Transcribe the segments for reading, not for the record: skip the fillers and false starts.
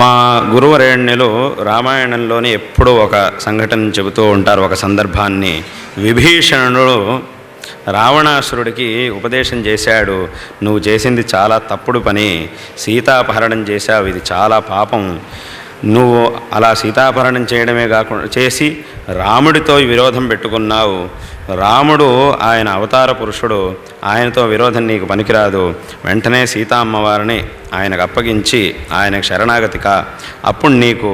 మా గురువరేణ్యులు రామాయణంలోని ఎప్పుడూ ఒక సంఘటన చెబుతూ ఉంటారు. ఒక సందర్భాన్ని విభీషణుడు రావణాసురుడికి ఉపదేశం చేశాడు. నువ్వు చేసింది చాలా తప్పుడు పని, సీతాపహరణం చేశావు, ఇది చాలా పాపం. నువ్వు అలా సీతాపహరణం చేయడమే కాకుండా చేసి రాముడితో విరోధం పెట్టుకున్నావు. రాముడు ఆయన అవతార పురుషుడు, ఆయనతో విరోధం నీకు పనికిరాదు. వెంటనే సీతా అమ్మవారిని ఆయనకు అప్పగించి ఆయనకు శరణాగతిక, అప్పుడు నీకు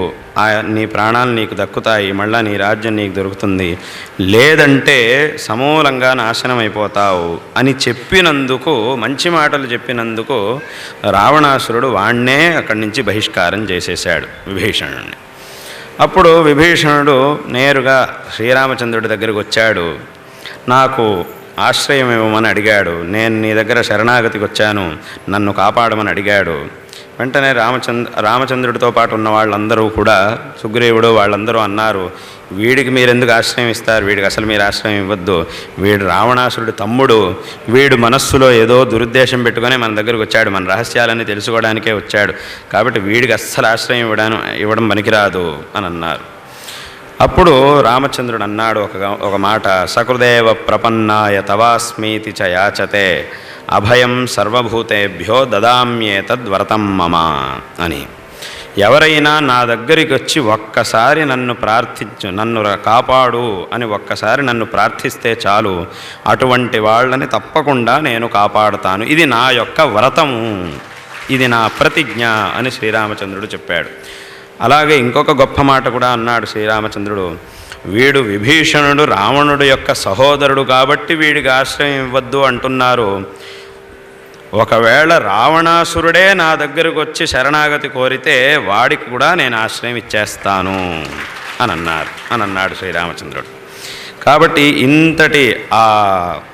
నీ ప్రాణాలు నీకు దక్కుతాయి, మళ్ళీ నీ రాజ్యం నీకు దొరుకుతుంది, లేదంటే సమూలంగా నాశనం అయిపోతావు అని చెప్పినందుకు, మంచి మాటలు చెప్పినందుకు రావణాసురుడు వాణ్ణే అక్కడి నుంచి బహిష్కారం చేసేశాడు విభీషణుడిని. అప్పుడు విభీషణుడు నేరుగా శ్రీరామచంద్రుడి దగ్గరికి వచ్చాడు. నాకు ఆశ్రయం ఇవ్వమని అడిగాడు. నేను నీ దగ్గర శరణాగతికి వచ్చాను, నన్ను కాపాడమని అడిగాడు. వెంటనే రామచంద్రుడితో పాటు ఉన్న వాళ్ళందరూ కూడా, సుగ్రీవుడు వాళ్ళందరూ అన్నారు, వీడికి మీరెందుకు ఆశ్రయం ఇస్తారు, వీడికి అసలు మీరు ఆశ్రయం ఇవ్వద్దు, వీడు రావణాసురుడి తమ్ముడు, వీడు మనస్సులో ఏదో దురుద్దేశం పెట్టుకొని మన దగ్గరికి వచ్చాడు, మన రహస్యాలన్నీ తెలుసుకోవడానికే వచ్చాడు, కాబట్టి వీడికి అస్సలు ఆశ్రయం ఇవ్వడం పనికిరాదు అని అన్నారు. అప్పుడు రామచంద్రుడు అన్నాడు ఒక మాట, సకృదేవ ప్రపన్నాయ తవాస్మీతి చ యాచతే అభయం సర్వభూతేభ్యో దదామ్యేతద్వ్రతం మమ అని. ఎవరైనా నా దగ్గరికి వచ్చి ఒక్కసారి నన్ను కాపాడు అని ఒక్కసారి నన్ను ప్రార్థిస్తే చాలు, అటువంటి వాళ్ళని తప్పకుండా నేను కాపాడుతాను, ఇది నా యొక్క వ్రతము, ఇది నా ప్రతిజ్ఞ అని శ్రీరామచంద్రుడు చెప్పాడు. అలాగే ఇంకొక గొప్ప మాట కూడా అన్నాడు శ్రీరామచంద్రుడు, వీడు విభీషణుడు రావణుడు యొక్క సహోదరుడు కాబట్టి వీడికి ఆశ్రయం ఇవ్వద్దు అంటున్నారు, ఒకవేళ రావణాసురుడే నా దగ్గరకు వచ్చి శరణాగతి కోరితే వాడికి కూడా నేను ఆశ్రయం ఇచ్చేస్తాను అని అన్నాడు శ్రీరామచంద్రుడు. కాబట్టి ఇంతటి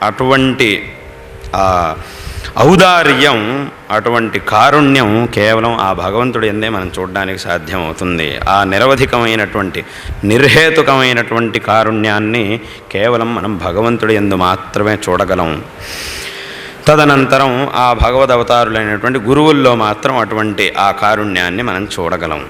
అటువంటి ఔదార్యం, అటువంటి కారుణ్యం కేవలం ఆ భగవంతుడి యందే మనం చూడడానికి సాధ్యమవుతుంది. ఆ నిరవధికమైనటువంటి నిర్హేతుకమైనటువంటి కారుణ్యాన్ని కేవలం మనం భగవంతుడి యందు మాత్రమే చూడగలం. తదనంతరం ఆ భగవద్ అవతారులైనటువంటి గురువుల్లో మాత్రం అటువంటి ఆ కారుణ్యాన్ని మనం చూడగలం.